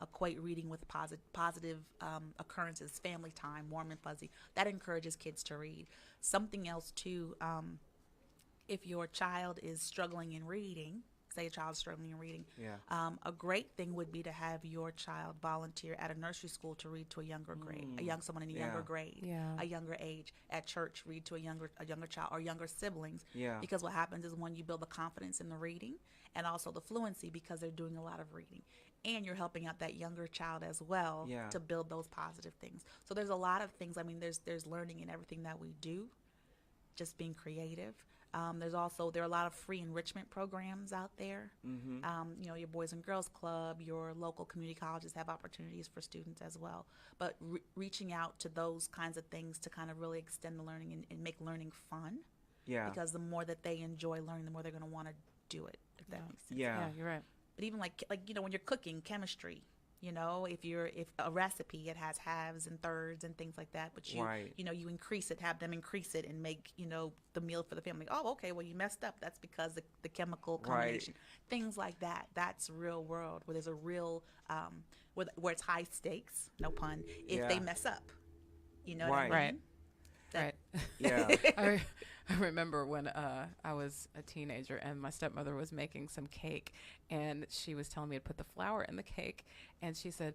equate reading with positive occurrences, family time, warm and fuzzy, that encourages kids to read. Something else too, if your child is struggling in reading, say a child is struggling in reading, a great thing would be to have your child volunteer at a nursery school to read to a younger grade, someone in a younger grade, a younger age. At church, read to a younger child or younger siblings. Yeah. Because what happens is when you build the confidence in the reading and also the fluency because they're doing a lot of reading, and you're helping out that younger child as well to build those positive things. So there's a lot of things. I mean, there's learning in everything that we do, just being creative. There are a lot of free enrichment programs out there. Your Boys and Girls Club, your local community colleges have opportunities for students as well. But reaching out to those kinds of things to kind of really extend the learning and make learning fun. Yeah. Because the more that they enjoy learning, the more they're going to want to do it, if that makes sense. Yeah. Yeah, you're right. But even like when you're cooking chemistry, if a recipe, it has halves and thirds and things like that, but you increase it, have them increase it and make the meal for the family. Oh, okay, well you messed up, that's because the chemical combination, things like that. That's real world where there's a real where it's high stakes, no pun, if they mess up, what I mean? Right. That- Yeah. I remember when I was a teenager and my stepmother was making some cake, and she was telling me to put the flour in the cake, and she said,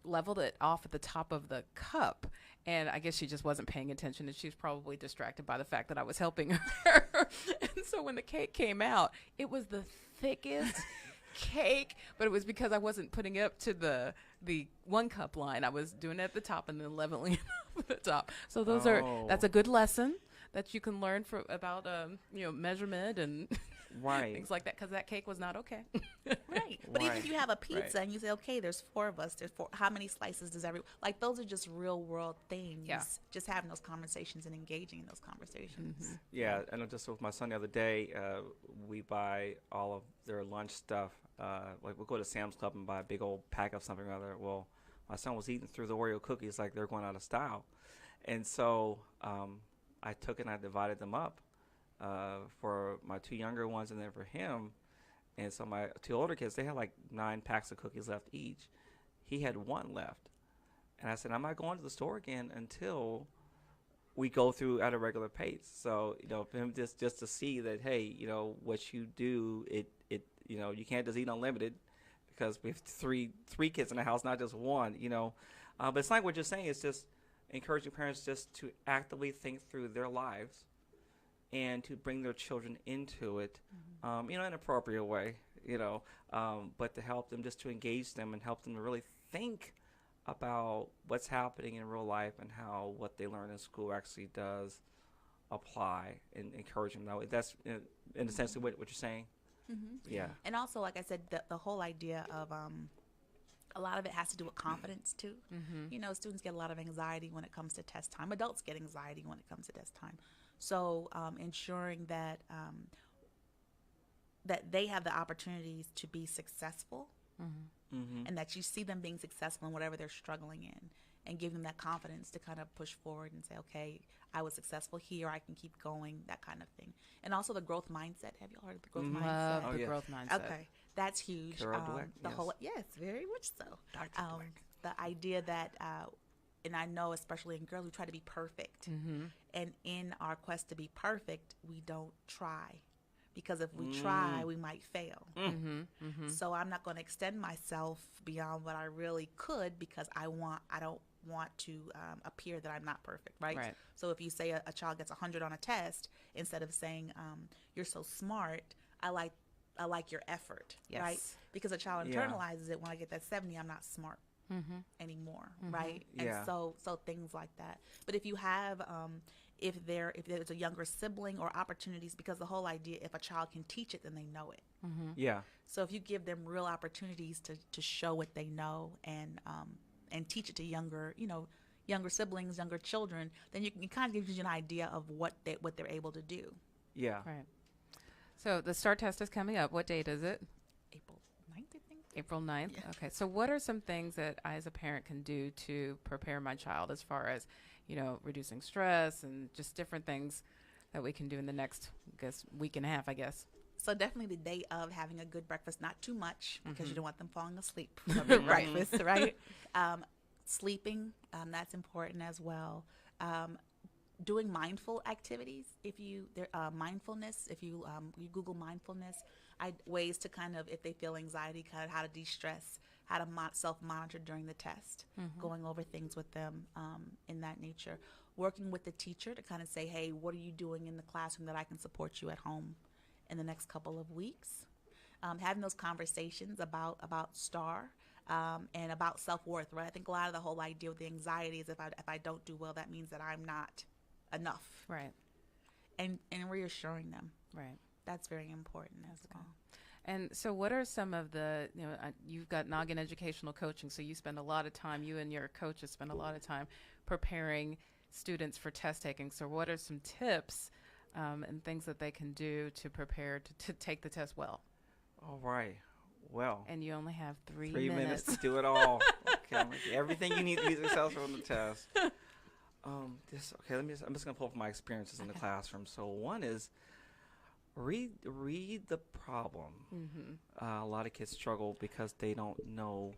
leveled it off at the top of the cup. And I guess she just wasn't paying attention, and she was probably distracted by the fact that I was helping her. And so when the cake came out, it was the thickest cake, but it was because I wasn't putting it up to the 1 cup line. I was doing it at the top and then leveling it up at the top. So that's a good lesson that you can learn about measurement and things like that, because that cake was not okay. Right. But even if you have a pizza and you say, okay, there's 4 of us, how many slices does those are just real world things. Yeah. Just having those conversations and engaging in those conversations. Yeah, and just with my son the other day, we buy all of their lunch stuff. Like we'll go to Sam's Club and buy a big old pack of something or other. Well, my son was eating through the Oreo cookies like they're going out of style. And so I took it and I divided them up for my 2 younger ones and then for him. And so my 2 older kids, they had like 9 packs of cookies left each. He had 1 left. And I said, I'm not going to the store again until we go through at a regular pace. So, for him just to see that, hey, what you do, you can't just eat unlimited because we have three kids in the house, not just 1, But it's like what you're saying. It's just encouraging parents just to actively think through their lives and to bring their children into it, in an appropriate way, but to help them, just to engage them and help them to really think about what's happening in real life and how what they learn in school actually does apply, and encourage them that way. That's in a sense what you're saying. Yeah. And also, like I said, the whole idea of a lot of it has to do with confidence too. Students get a lot of anxiety when it comes to test time. Adults get anxiety when it comes to test time. So ensuring that that they have the opportunities to be successful, and that you see them being successful in whatever they're struggling in, and give them that confidence to kind of push forward and say, okay, I was successful here, I can keep going, that kind of thing. And also the growth mindset. Have you all heard of the growth mindset? Love the yeah. growth mindset. Okay, that's huge. Carol Dweck, The yes. whole, yes, very much so. Dr. Dweck. The idea that, and I know especially in girls, we try to be perfect. And in our quest to be perfect, we don't try. Because if we try, we might fail. So I'm not going to extend myself beyond what I really could because I don't want to appear that I'm not perfect, right? Right. So if you say a child gets 100 on a test, instead of saying you're so smart, I like your effort, Yes. right? Because a child Yeah. internalizes it. When I get that 70, I'm not smart anymore, right? Yeah. And so things like that. But if you have if there's a younger sibling or opportunities, because the whole idea, if a child can teach it, then they know it. Yeah. So if you give them real opportunities to show what they know and teach it to younger siblings, younger children, then it kind of gives you an idea of what they're able to do. Yeah. Right. So the STAR test is coming up. What date is it? April 9th, I think. April 9th? Yeah. Okay. So what are some things that I as a parent can do to prepare my child as far as, reducing stress and just different things that we can do in the next, week and a half, I guess? So definitely the day of, having a good breakfast, not too much because you don't want them falling asleep from your breakfast, right? Sleeping, that's important as well. Doing mindful activities. Mindfulness, if you Google mindfulness, ways to kind of, if they feel anxiety, kind of how to de-stress, how to self-monitor during the test, going over things with them in that nature. Working with the teacher to kind of say, hey, what are you doing in the classroom that I can support you at home in the next couple of weeks? Having those conversations about STAR and about self-worth, right? I think a lot of the whole idea with the anxiety is if I don't do well, that means that I'm not enough. Right. And reassuring them. Right. That's very important as well. And so what are some of the, you've got Noggin Educational Coaching, so you spend a lot of time, you and your coaches spend a lot of time preparing students for test taking. So what are some tips and things that they can do to prepare to take the test well? All right. Well. And you only have 3 minutes to do it all. Okay. Everything you need to be successful on the test. I'm just going to pull up my experiences in the classroom. So one is read the problem. A lot of kids struggle because they don't know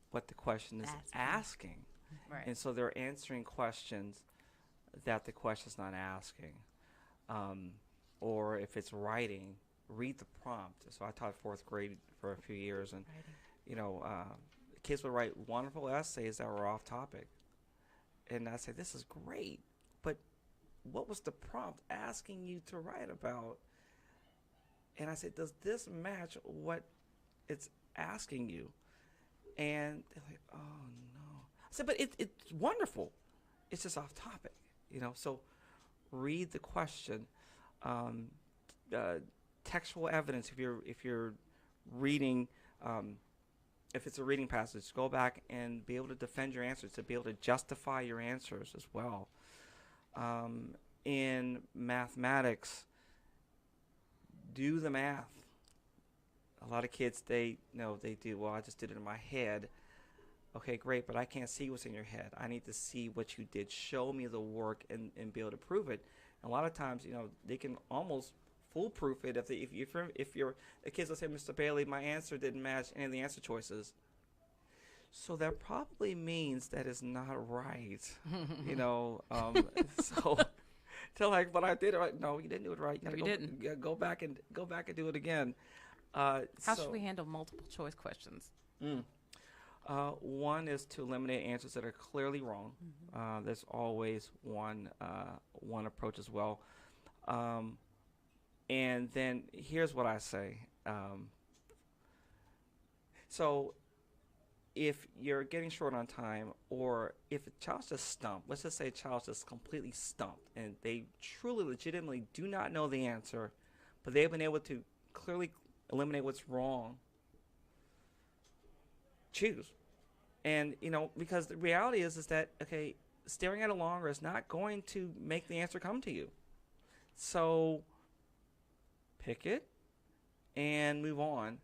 what the question is asking. Right. And so they're answering questions that the question's not asking. Or if it's writing, read the prompt. So I taught 4th grade for a few years, and kids would write wonderful essays that were off topic. And I say, this is great, but what was the prompt asking you to write about? And I said, does this match what it's asking you? And they're like, oh, no. I said, but it's wonderful. It's just off topic, So read the question. Textual evidence, if you're reading, if it's a reading passage, go back and be able to defend your answers, to be able to justify your answers as well. In mathematics, do the math. A lot of kids, they do, well, I just did it in my head. Okay, great, but I can't see what's in your head. I need to see what you did. Show me the work and be able to prove it. And a lot of times, they can almost foolproof it if the kids will say, Mr. Bailey, my answer didn't match any of the answer choices. So that probably means that it's not right. So they're like, but I did it right. No, you didn't do it right. You didn't. Yeah, go back and do it again. How should we handle multiple choice questions? One is to eliminate answers that are clearly wrong. There's always one approach as well. And then here's what I say. So if you're getting short on time, or if a child's just stumped, let's just say a child's just completely stumped and they truly, legitimately do not know the answer, but they've been able to clearly eliminate what's wrong, choose. And, because the reality is that, okay, staring at it longer is not going to make the answer come to you. So pick it and move on,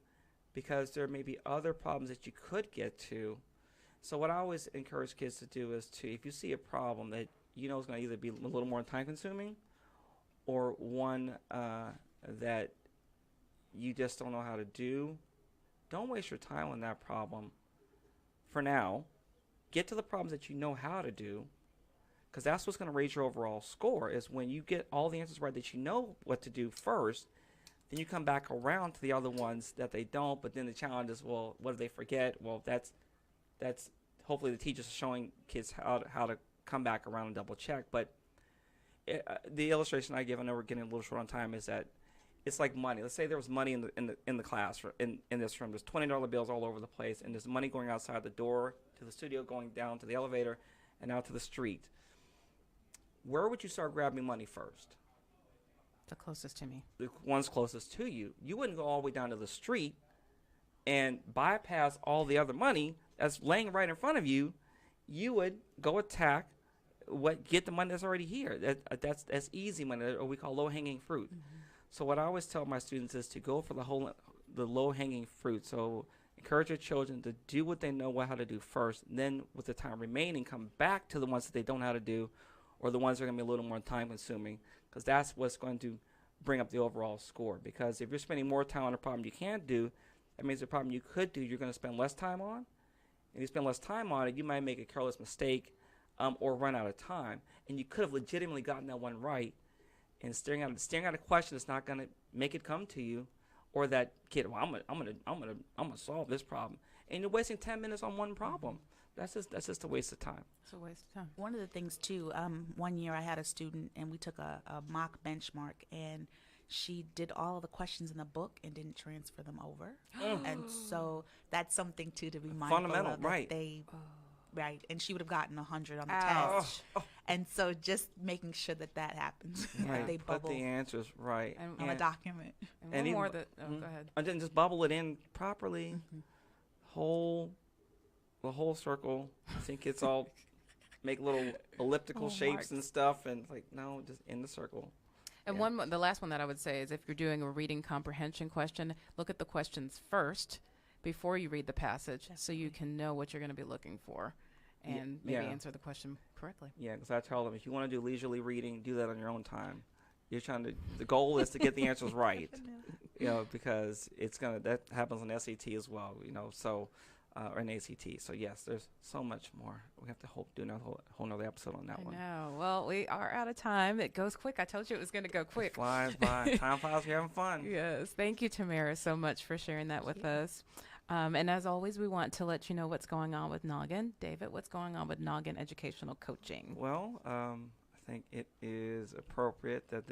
because there may be other problems that you could get to So what I always encourage kids to do is to, if you see a problem that you know is going to either be a little more time consuming or one that you just don't know how to do, don't waste your time on that problem for now. Get to the problems that you know how to do, because that's what's going to raise your overall score, is when you get all the answers right that you know what to do first, then you come back around to the other ones that they don't, but then the challenge is, well, what do they forget? Well, that's hopefully the teachers are showing kids how to come back around and double check. But the illustration I give, I know we're getting a little short on time, is that it's like money. Let's say there was money in the class in this room. There's $20 bills all over the place, and there's money going outside the door to the studio, going down to the elevator, and out to the street. Where would you start grabbing money first? The closest to me. The ones closest to you. You wouldn't go all the way down to the street and bypass all the other money that's laying right in front of you. You would go attack get the money that's already here. That's easy money, or we call low-hanging fruit. Mm-hmm. So what I always tell my students is to go for the low-hanging fruit. So encourage your children to do what they know how to do first, and then with the time remaining, come back to the ones that they don't know how to do, or the ones that are going to be a little more time-consuming, because that's what's going to bring up the overall score. Because if you're spending more time on a problem you can't do, that means the problem you could do, you're going to spend less time on. And if you spend less time on it, you might make a careless mistake or run out of time. And you could have legitimately gotten that one right. And staring at a question is not going to make it come to you. Or that kid, well, I'm gonna solve this problem, and you're wasting 10 minutes on one problem. That's just a waste of time. It's a waste of time. One of the things too, one year I had a student and we took a mock benchmark, and she did all of the questions in the book and didn't transfer them over. And so that's something too to be mindful Fundamental, of. right? Right, and she would have gotten 100 on the Ouch. test. And so just making sure that happens. Right. They Put bubble the answers right And on a document. And And one even- more that. Oh, go ahead. and then just bubble it in properly. The whole circle. I think it's all make little elliptical shapes marks. and stuff, and like no, just in the circle. And Yeah. the last one that I would say is if you're doing a reading comprehension question, look at the questions first before you read the passage, so you can know what you're going to be looking for, and maybe yeah. answer the question correctly. Yeah, because I tell them, if you want to do leisurely reading, do that on your own time. You're trying to. The goal is to get the answers right. Because that happens on SAT as well. So. Or an ACT. So yes, there's so much more. We have to do a whole nother episode on that one. I know. Well, we are out of time. It goes quick. I told you it was going to go quick. It flies by. Time flies. We're having fun. Yes. Thank you, Tamara, so much for sharing that with us. And as always, we want to let you know what's going on with Noggin. David, what's going on with Noggin Educational Coaching? Well, I think it is appropriate that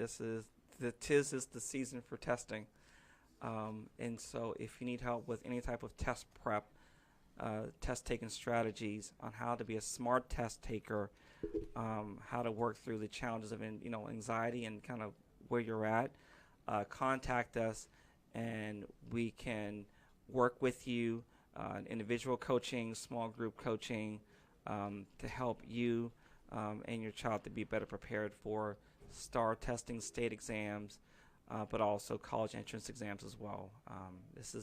tis is the season for testing. And so if you need help with any type of test prep, test taking strategies on how to be a smart test taker, how to work through the challenges of anxiety and kind of where you're at, contact us and we can work with you, individual coaching, small group coaching, to help you and your child to be better prepared for STAR testing, state exams, but also college entrance exams as well. This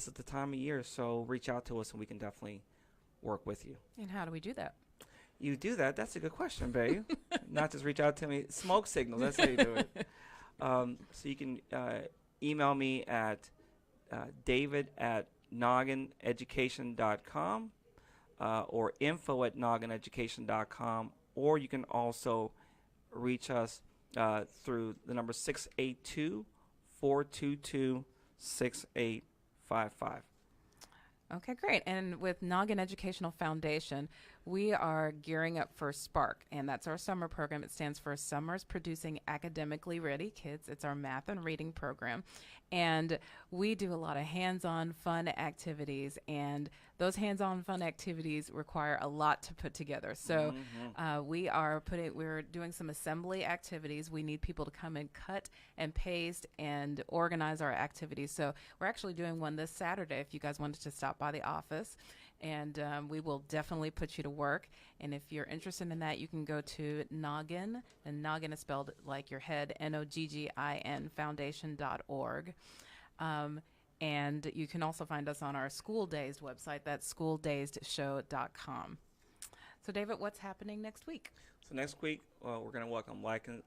is the time of year, so reach out to us and we can definitely work with you. And how do we do that? You do that? That's a good question, babe. Not just reach out to me. Smoke signals, that's how you do it. So you can email me at david@noggineducation.com or info@noggineducation.com, or you can also reach us through the number 682-422-6855. Okay, great. And with Noggin Educational Foundation, we are gearing up for SPARK, and that's our summer program. It stands for Summers Producing Academically Ready Kids. It's our math and reading program. And we do a lot of hands-on fun activities, and those hands-on fun activities require a lot to put together. So we're doing some assembly activities. We need people to come and cut and paste and organize our activities. So we're actually doing one this Saturday if you guys wanted to stop by the office. And we will definitely put you to work. And if you're interested in that, you can go to Noggin, and Noggin is spelled like your head, Noggin, foundation.org. And you can also find us on our School Dazed website. That's schooldazedshow.com. So, David, what's happening next week? So next week, we're going to welcome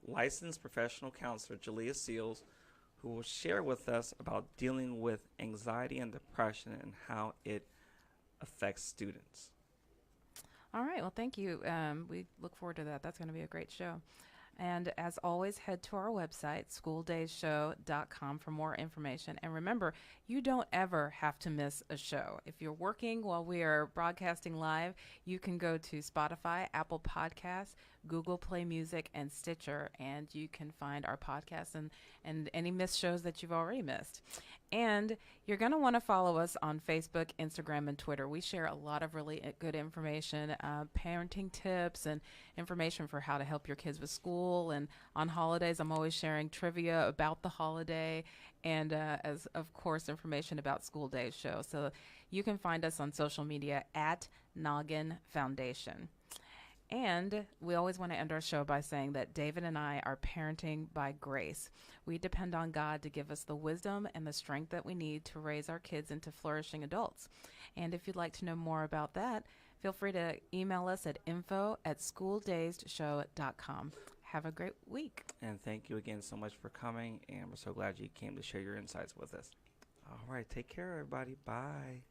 licensed professional counselor Jalea Seals, who will share with us about dealing with anxiety and depression and how it affects students. All right. Well, thank you. We look forward to that. That's going to be a great show. And as always, head to our website, schooldazeshow.com, for more information. And remember, you don't ever have to miss a show. If you're working while we are broadcasting live, you can go to Spotify, Apple Podcasts, Google Play Music, and Stitcher, and you can find our podcasts and any missed shows that you've already missed. And you're going to want to follow us on Facebook, Instagram, and Twitter. We share a lot of really good information, parenting tips, and information for how to help your kids with school. And on holidays, I'm always sharing trivia about the holiday and, as of course, information about School Days show. So you can find us on social media at Noggin Foundation. And we always want to end our show by saying that David and I are parenting by grace. We depend on God to give us the wisdom and the strength that we need to raise our kids into flourishing adults. And if you'd like to know more about that, feel free to email us at info@schooldazedshow.com. Have a great week. And thank you again so much for coming, and we're so glad you came to share your insights with us. All right, take care, everybody. Bye.